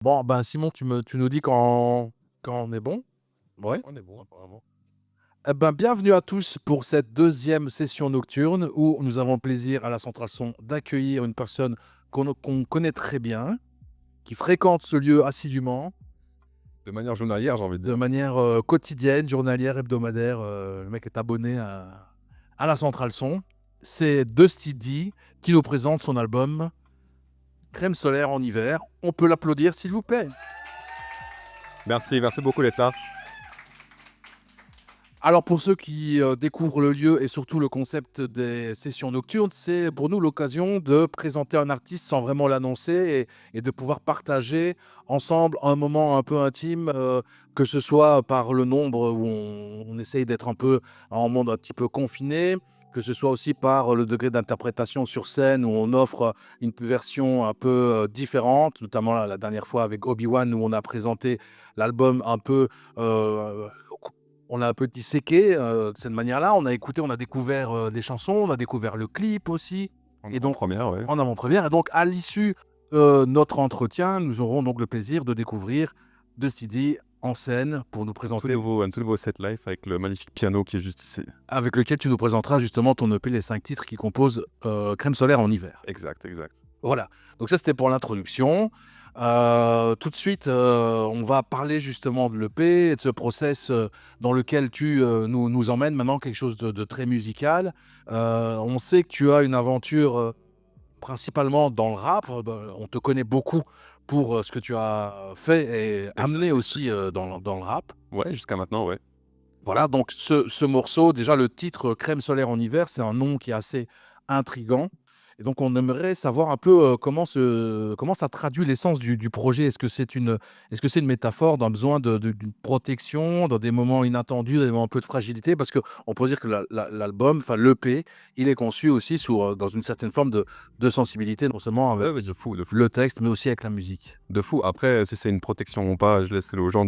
Bon, ben, Simon, tu nous dis quand on est bon? Ouais. On est bon apparemment. Eh ben, bienvenue à tous pour cette deuxième session nocturne où nous avons le plaisir à la Centrale Son d'accueillir une personne qu'on connaît très bien, qui fréquente ce lieu assidûment, De manière journalière, j'ai envie de de dire. manière quotidienne, journalière, hebdomadaire. Le mec est abonné à la Centrale Son. C'est Dusty D qui nous présente son album Crème solaire en hiver. On peut l'applaudir, s'il vous plaît. Merci beaucoup d'être là. Alors pour ceux qui découvrent le lieu et surtout le concept des sessions nocturnes, c'est pour nous l'occasion de présenter un artiste sans vraiment l'annoncer et de pouvoir partager ensemble un moment un peu intime, que ce soit par le nombre où on essaye d'être un peu en monde un petit peu confiné, que ce soit aussi par le degré d'interprétation sur scène où on offre une version un peu différente, notamment la dernière fois avec Obi-Wan où on a présenté l'album un peu... euh, on a un peu disséqué, de cette manière-là. On a écouté, on a découvert, des chansons, on a découvert le clip aussi En et donc avant-première, ouais. en avant-première et donc à l'issue, notre entretien, nous aurons donc le plaisir de découvrir Dusty D en scène pour nous présenter Un tout nouveau set live avec le magnifique piano qui est juste ici. avec lequel tu nous présenteras justement ton EP, les 5 titres qui composent, Crème solaire en hiver. Exact. Voilà, donc ça c'était pour l'introduction. Tout de suite, on va parler justement de l'EP et de ce process, dans lequel tu, nous emmènes maintenant, quelque chose de très musical. On sait que tu as une aventure, principalement dans le rap, on te connaît beaucoup pour, ce que tu as fait et amené Exact. aussi, dans le rap. Ouais, jusqu'à maintenant, ouais. Voilà, donc ce morceau, déjà le titre, Crème solaire en hiver, c'est un nom qui est assez intriguant et donc on aimerait savoir un peu, comment ça traduit l'essence du projet? Est-ce que c'est une métaphore d'un besoin d'une protection dans des moments inattendus, des moments un peu de fragilité? Parce qu'on peut dire que l'album, enfin l'EP, il est conçu aussi dans une certaine forme de sensibilité, non seulement avec Ouais, ouais, de fou. le texte, mais aussi avec la musique. De fou. Après, si c'est une protection ou pas, je laisse aux gens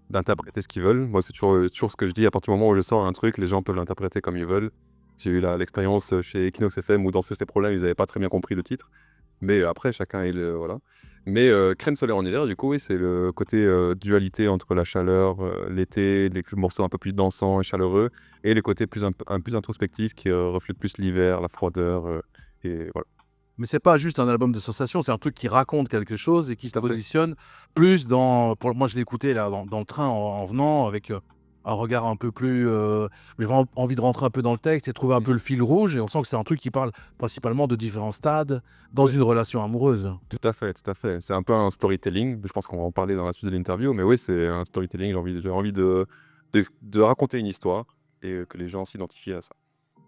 d'interpréter ce qu'ils veulent. Moi, c'est toujours ce que je dis. À partir du moment où je sors un truc, les gens peuvent l'interpréter comme ils veulent. J'ai eu l'expérience chez Equinox FM où dans ces problèmes, ils n'avaient pas très bien compris le titre. Mais après, chacun est le... Voilà. Mais Crème solaire en hiver, du coup, oui, c'est le côté dualité entre la chaleur, l'été, les morceaux un peu plus dansants et chaleureux, et les côtés plus introspectifs qui reflètent plus l'hiver, la froideur, et voilà. Mais c'est pas juste un album de sensations, c'est un truc qui raconte quelque chose et qui se Tout à fait. positionne plus dans pour moi, je l'ai écouté là dans le train en venant avec, un regard un peu plus, j'ai vraiment envie de rentrer un peu dans le texte et trouver un Mm. peu le fil rouge et on sent que c'est un truc qui parle principalement de différents stades dans Ouais. une relation amoureuse. Tout à fait. C'est un peu un storytelling. Je pense qu'on va en parler dans la suite de l'interview, mais oui, c'est un storytelling. J'ai envie de raconter une histoire et que les gens s'identifient à ça.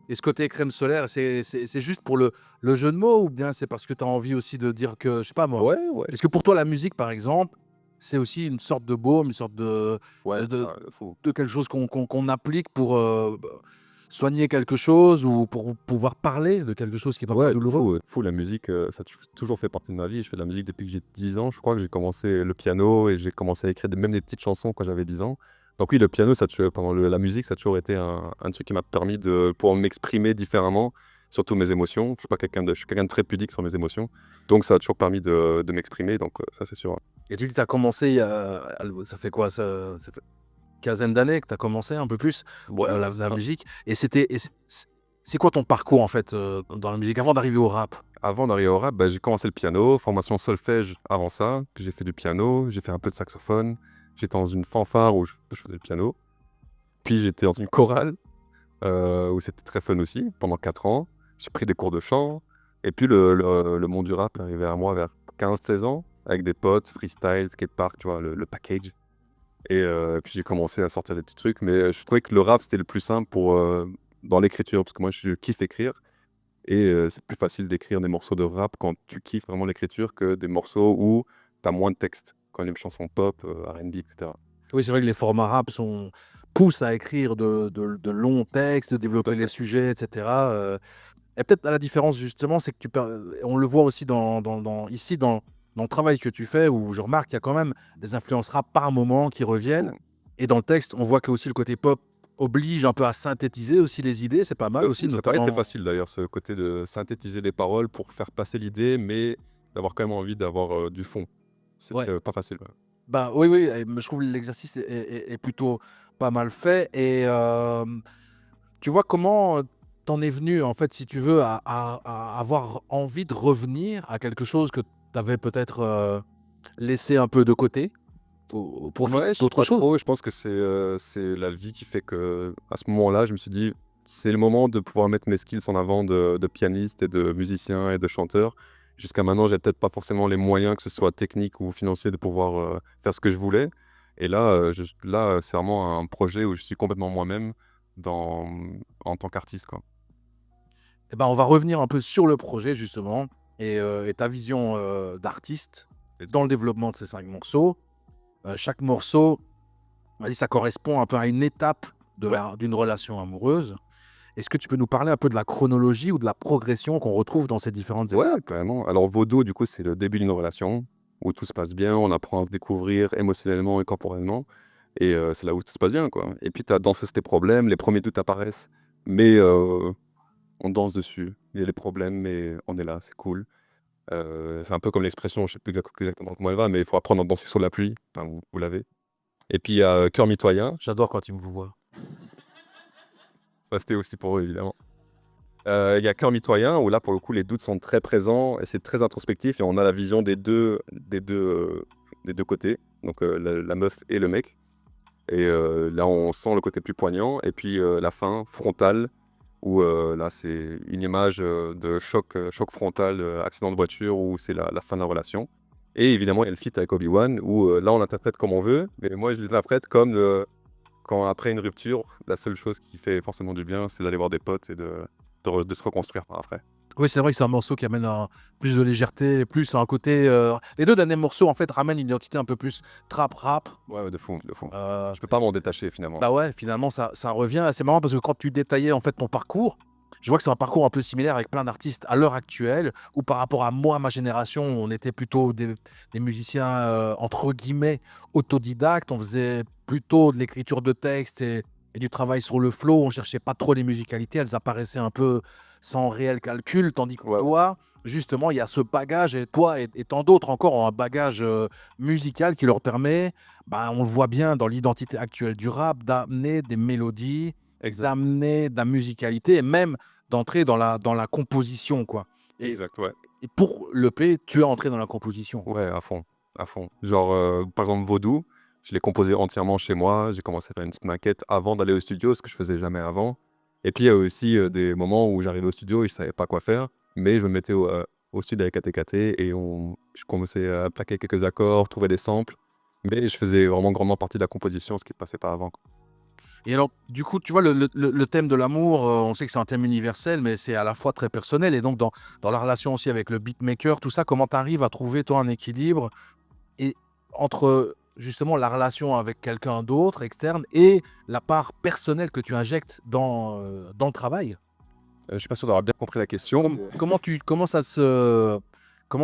Et ce côté crème solaire, c'est juste pour le jeu de mots ou bien c'est parce que tu as envie aussi de dire que je sais pas moi, Ouais. est-ce que pour toi la musique par exemple, c'est aussi une sorte de baume, une sorte Ouais, de ça, faut. de quelque chose qu'on applique pour, soigner quelque chose ou pour pouvoir parler de quelque chose qui est parfois Ouais, douloureux? fou, la musique, ça a toujours fait partie de ma vie. Je fais de la musique depuis que j'ai 10 ans. Je crois que j'ai commencé le piano et j'ai commencé à écrire même des petites chansons quand j'avais 10 ans. Donc oui, le piano, la musique, ça a toujours été un truc qui m'a permis de pouvoir m'exprimer différemment, surtout mes émotions. Je suis quelqu'un de très pudique sur mes émotions. Donc ça a toujours permis de m'exprimer. Donc ça, c'est sûr. Et tu dis tu as commencé il y a ça fait quoi? Ça fait une quinzaine d'années que tu as commencé, un peu plus, Ouais, c'est la ça. musique et c'est quoi ton parcours en fait, dans la musique avant d'arriver au rap? Avant d'arriver au rap, bah, j'ai commencé le piano, formation solfège avant ça, que j'ai fait du piano, j'ai fait un peu de saxophone, j'étais dans une fanfare où je faisais le piano, puis j'étais dans une chorale où c'était très fun aussi, pendant 4 ans. J'ai pris des cours de chant, et puis le monde du rap est arrivé à moi vers 15 16 ans, avec des potes, freestyle, skatepark, tu vois, le package. Et puis j'ai commencé à sortir des petits trucs, mais je trouvais que le rap, c'était le plus simple dans l'écriture, parce que moi, je kiffe écrire. Et c'est plus facile d'écrire des morceaux de rap quand tu kiffes vraiment l'écriture que des morceaux où tu as moins de texte, comme les chansons pop, R&B, et cetera. Oui, c'est vrai que les formats rap poussent à écrire de longs textes, de Tout à développer les fait. sujets et cetera, et peut-être à la différence justement, c'est que on le voit aussi ici dans le travail que tu fais où je remarque qu'il y a quand même des influences rap par moment qui reviennent Fou, et dans le texte, on voit que aussi le côté pop oblige un peu à synthétiser aussi les idées, c'est pas mal de aussi fou, ça paraît très notamment facile d'ailleurs, ce côté de synthétiser les paroles pour faire passer l'idée, mais d'avoir quand même envie d'avoir, du fond. Ouais. C'était pas facile. Ouais. Ben oui, oui, je trouve l'exercice est plutôt pas mal fait et tu vois comment, tu es venu en fait, si tu veux, à avoir envie de revenir à quelque chose que tu avais peut-être, laissé un peu de côté au profit Ouais, je sais d'autre pas chose? trop. Je pense que c'est la vie qui fait que à ce moment-là, je me suis dit: «C'est le moment de pouvoir mettre mes skills en avant de pianiste et de musicien et de chanteur». Jusqu'à maintenant, j'ai peut-être pas forcément les moyens, que ce soit techniques ou financiers, de pouvoir, faire ce que je voulais. Et là, c'est vraiment un projet où je suis complètement moi-même dans en tant qu'artiste, quoi. Eh ben, on va revenir un peu sur le projet justement et ta vision, d'artiste Let's dans go. le développement de ces 5 morceaux. Chaque morceau, vas-y, ça correspond un peu à une étape Ouais. d'une relation amoureuse. Est-ce que tu peux nous parler un peu de la chronologie ou de la progression qu'on retrouve dans ces différentes Ouais, étapes? carrément. Alors Vaudou, du coup, c'est le début d'une relation où tout se passe bien, on apprend à se découvrir émotionnellement et corporellement. Et c'est là où tout se passe bien, quoi. Et puis tu as Danser tes problèmes, les premiers doutes apparaissent, mais on danse dessus. Il y a les problèmes, mais on est là, c'est cool. C'est un peu comme l'expression, je sais plus exactement comment elle va, mais il faut apprendre à danser sur la pluie. Enfin, vous l'avez. Et puis il y a Cœur mitoyen. J'adore quand tu me vois. Bah, c'était aussi pour eux, évidemment. Il y a Cœur mitoyen où là, pour le coup, les doutes sont très présents et c'est très introspectif et on a la vision des deux côtés, donc la meuf et le mec. Et là, on sent le côté plus poignant. Et puis la fin, frontale, où là, c'est une image de choc frontal, accident de voiture, où c'est la fin de la relation. Et évidemment, il y a le feat avec Obi-Wan, où là, on l'interprète comme on veut. Mais moi, je l'interprète comme quand, après une rupture, la seule chose qui fait forcément du bien, c'est d'aller voir des potes et de se reconstruire par après. Oui, c'est vrai que c'est un morceau qui amène plus de légèreté, plus un côté. Les deux derniers morceaux, en fait, ramènent une identité un peu plus trap rap. Ouais, ouais, de fou, de fou. Euh, Je peux pas m'en détacher finalement. Bah ouais, finalement, ça revient. C'est marrant parce que quand tu détaillais en fait ton parcours, je vois que c'est un parcours un peu similaire avec plein d'artistes à l'heure actuelle, où par rapport à moi, ma génération, on était plutôt des musiciens entre guillemets autodidactes. On faisait plutôt de l'écriture de texte et du travail sur le flow. On cherchait pas trop les musicalités, elles apparaissaient un peu sans réel calcul. Tandis que Ouais, ouais. toi, justement, il y a ce bagage, et toi et tant d'autres encore ont un bagage musical qui leur permet, bah, on le voit bien dans l'identité actuelle du rap, d'amener des mélodies, Exact, d'amener de la musicalité et même d'entrer dans la composition, quoi. Et exact, ouais. et pour l'EP, tu es entré dans la composition. Ouais, à fond, à fond. Genre, par exemple, Vaudou, je l'ai composé entièrement chez moi. J'ai commencé à faire une petite maquette avant d'aller au studio, ce que je faisais jamais avant. Et puis, il y a aussi des moments où j'arrivais au studio et je savais pas quoi faire, mais je me mettais au studio avec ATKT et je commençais à plaquer quelques accords, trouver des samples, mais je faisais vraiment grandement partie de la composition, ce qui ne passait pas avant, quoi. Et alors, du coup, tu vois, le thème de l'amour, on sait que c'est un thème universel, mais c'est à la fois très personnel. Et donc, dans la relation aussi avec le beatmaker, tout ça, comment tu arrives à trouver, toi, un équilibre et entre justement la relation avec quelqu'un d'autre, externe, et la part personnelle que tu injectes dans le travail? Je suis pas sûr d'avoir bien compris la question. Comment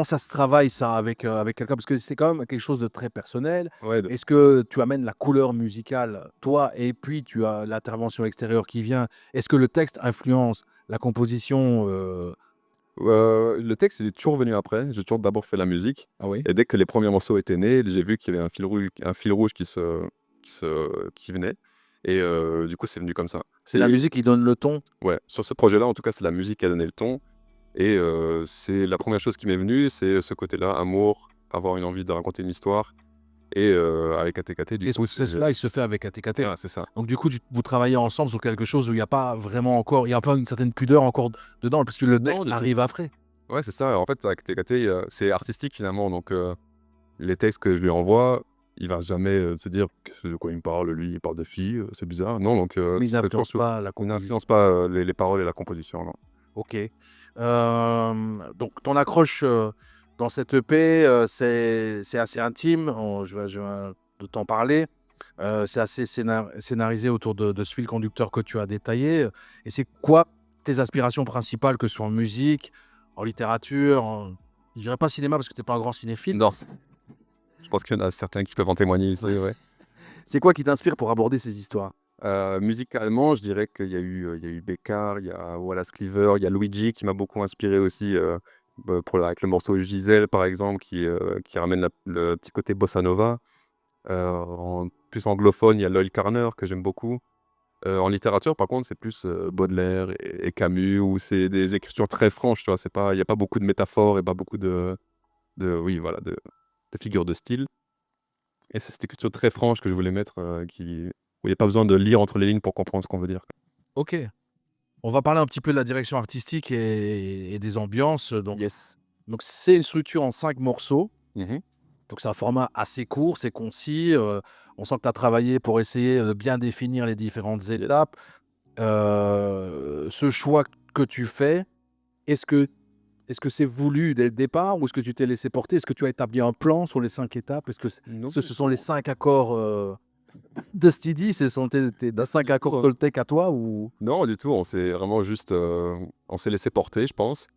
ça se travaille ça avec quelqu'un? Parce que c'est quand même quelque chose de très personnel. Ouais, Est-ce que tu amènes la couleur musicale, toi, et puis tu as l'intervention extérieure qui vient? Est-ce que le texte influence la composition, le texte, il est toujours venu après. J'ai toujours d'abord fait la musique Ah oui? et dès que les premiers morceaux étaient nés, j'ai vu qu'il y avait un fil rouge qui venait et du coup, c'est venu comme ça. C'est la musique qui donne le ton? Ouais, sur ce projet-là, en tout cas, c'est la musique qui a donné le ton et c'est la première chose qui m'est venue, c'est ce côté-là, amour, avoir une envie de raconter une histoire et avec ATKT, du Et ce coup, c'est process-là, il se fait avec ATKT. ah, c'est ça. Donc du coup, vous travaillez ensemble sur quelque chose où il y a pas vraiment encore il y a pas une certaine pudeur encore dedans, parce que le Non, texte du tout. arrive après? Ouais, c'est ça. En fait, avec ATKT, c'est artistique finalement, donc les textes que je lui envoie, il va jamais se dire de quoi il me parle. Lui, il parle de filles, c'est bizarre. Non, donc Mais ils c'est toujours n'influencent pas la il n'influence composition. pas les paroles et la composition, non. OK. Donc ton accroche, dans cette EP, c'est assez intime, je vais de t'en parler. C'est assez scénarisé autour de ce fil conducteur que tu as détaillé, et c'est quoi tes aspirations principales, que ce soit en musique, en littérature, je dirais pas cinéma parce que tu es pas un grand cinéphile. Non, je pense qu'il y en a certains qui peuvent en témoigner ici, ouais. C'est quoi qui t'inspire pour aborder ces histoires? Musicalement, je dirais qu'il y a eu Beccar, il y a Wallace Cleaver, il y a Luigi qui m'a beaucoup inspiré aussi, avec le morceau Gisèle, par exemple, qui ramène le petit côté bossa nova. En plus anglophone, il y a Loyle Carner, que j'aime beaucoup. En littérature, par contre, c'est plus Baudelaire et Camus, où c'est des écritures très franches, tu vois. Il n'y a pas beaucoup de métaphores et pas beaucoup oui, voilà, de figures de style. Et c'est cette écriture très franche que je voulais mettre, où il n'y a pas besoin de lire entre les lignes pour comprendre ce qu'on veut dire. Ok. On va parler un petit peu de la direction artistique et des ambiances. Yes. Donc c'est une structure en 5 morceaux. Mhm. Donc c'est un format assez court, c'est concis. On sent que tu as travaillé pour essayer de bien définir les différentes étapes. Ce choix que tu fais, est-ce que c'est voulu dès le départ ou est-ce que tu t'es laissé porter? Est-ce que tu as établi un plan sur les 5 étapes? Est-ce que Non, ce sont les 5 accords de Steedy? Ce sont tes 5 accords Toltec à toi ou... non, du tout. On s'est vraiment juste, on s'est laissé porter, je pense.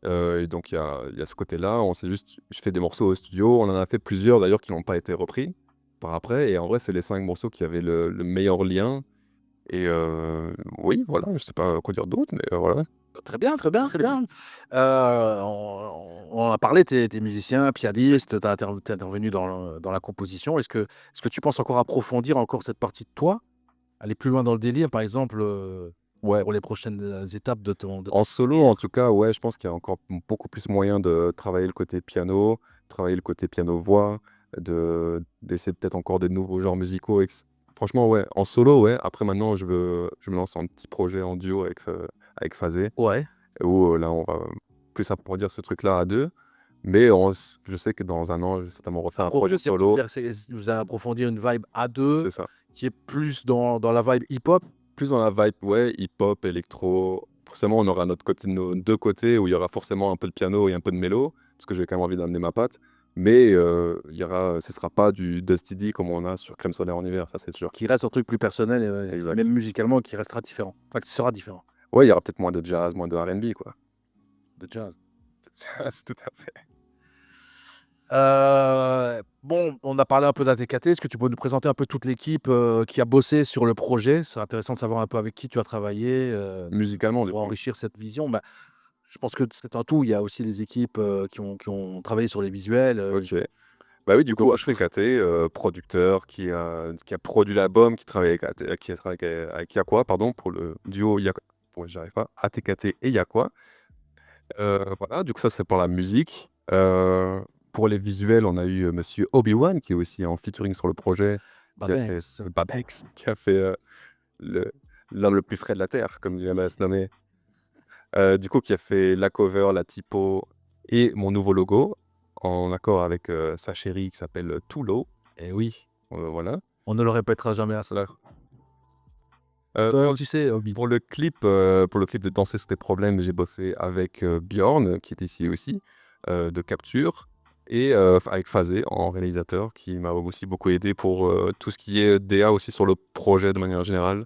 Et donc il y a ce côté-là. Je fais des morceaux au studio. On en a fait plusieurs d'ailleurs qui n'ont pas été repris par après. Et en vrai, c'est les 5 morceaux qui avaient le meilleur lien. Et oui, voilà. Je sais pas quoi dire d'autre, mais voilà. Très bien, très bien, très bien. On a parlé, tu es musicien, pianiste, tu es intervenu dans la composition. Est-ce que tu penses encore approfondir encore cette partie de toi? Aller plus loin dans le délire, par exemple, Ouais. pour les prochaines étapes de En solo, en tout cas, ouais, je pense qu'il y a encore beaucoup plus moyen de travailler le côté piano, travailler le côté piano-voix, d'essayer peut-être encore des nouveaux genres musicaux. Franchement, ouais, en solo, ouais. Après, maintenant, je me lance en petit projet en duo avec Phasé, Ouais. où là, on va plus approfondir ce truc-là à deux. Mais je sais que dans un an, je vais certainement refaire un projet solo. Vous allez approfondir une vibe à deux C'est ça. qui est plus dans la vibe hip-hop. Plus dans la vibe, ouais, hip-hop, électro. Forcément, on aura nos deux côtés où il y aura forcément un peu de piano et un peu de mélo, parce que j'ai quand même envie d'amener ma patte. Mais ce sera pas du Dusty D comme on a sur Crème Solaire en hiver, ça c'est sûr. Qui reste un truc plus personnel, Exact. même musicalement, qui restera différent. Enfin, qui sera différent. Ouais, il y aura peut-être moins de jazz, moins de R&B, quoi. De jazz. Jazz, tout à fait. Bon, on a parlé un peu d'ATKT. Est-ce que tu peux nous présenter un peu toute l'équipe qui a bossé sur le projet? C'est intéressant de savoir un peu avec qui tu as travaillé Musicalement, du pour coup. enrichir cette vision. Bah, je pense que c'est un tout. Il y a aussi les équipes qui ont travaillé sur les visuels. Ok. Bah oui, du coup, ATKT, producteur qui a produit l'album, qui a travaillé avec Yakwa, pardon, pour le duo Yakwa. Ouais, j'arrive pas. ATKT et Yakwa. Voilà, du coup, ça c'est pour la musique. Pour les visuels, on a eu monsieur Obi-Wan qui est aussi en featuring sur le projet. Babex, qui a fait l'homme le plus frais de la Terre, comme il aime à se nommer. Du coup, qui a fait la cover, la typo et mon nouveau logo, en accord avec sa chérie qui s'appelle Toulo. Eh oui, Voilà. on ne le répétera jamais à cela. Tu sais, Obi. Pour le clip de Danser sur tes problèmes, j'ai bossé avec Bjorn, qui est ici aussi, de Capture, et avec Phasé en réalisateur, qui m'a aussi beaucoup aidé pour tout ce qui est DA aussi sur le projet de manière générale,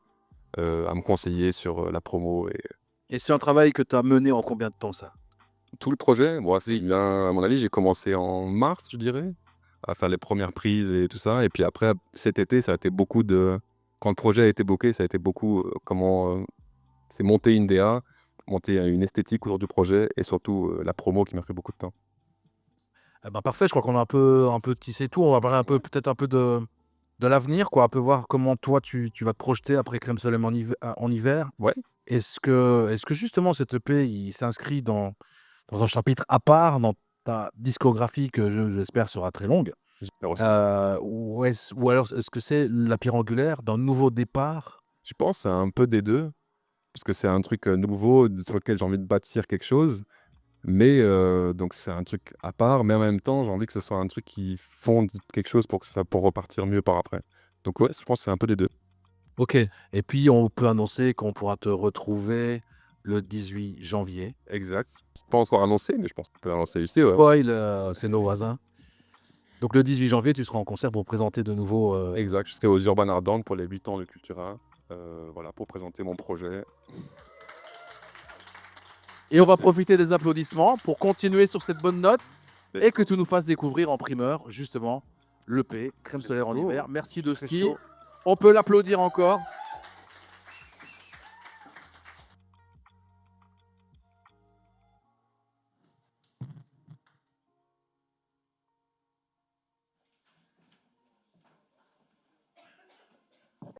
à me conseiller sur la promo et Et c'est un travail que tu as mené en combien de temps, ça? tout le projet. Bon, c'est bien, à mon avis, j'ai commencé en mars, je dirais, à faire les premières prises et tout ça. Et puis après, cet été, ça a été beaucoup de... Quand le projet a été booké, ça a été beaucoup comment c'est monter une DA, monter une esthétique autour du projet et surtout la promo qui m'a pris beaucoup de temps. Eh ben, parfait, je crois qu'on a un peu tissé tout. On va parler peut-être un peu de l'avenir, quoi. Un peu voir comment toi, tu vas te projeter après Crème Soleil en hiver. Ouais. Est-ce que justement cette EP, il s'inscrit dans un chapitre à part dans ta discographie que j'espère sera très longue? J'espère aussi. Ou alors est-ce que c'est la pierre angulaire d'un nouveau départ? Je pense que c'est un peu des deux, parce que c'est un truc nouveau sur lequel j'ai envie de bâtir quelque chose. Mais donc c'est un truc à part, mais en même temps, j'ai envie que ce soit un truc qui fonde quelque chose pour repartir mieux par après. Donc ouais, je pense que c'est un peu des deux. Ok. Et puis on peut annoncer qu'on pourra te retrouver le 18 janvier. Exact. C'est pas encore annoncé, mais je pense qu'on peut l'annoncer ici, ouais. Spoil, c'est nos voisins. Donc le 18 janvier, tu seras en concert pour présenter de nouveau. Exact. Je serai aux Urban Ardents pour les 8 ans de Cultura. Voilà, pour présenter mon projet. Et on va profiter des applaudissements pour continuer sur cette bonne note et que tu nous fasses découvrir en primeur, justement, l'EP Crème Solaire en hiver. Merci de ski. On peut l'applaudir encore.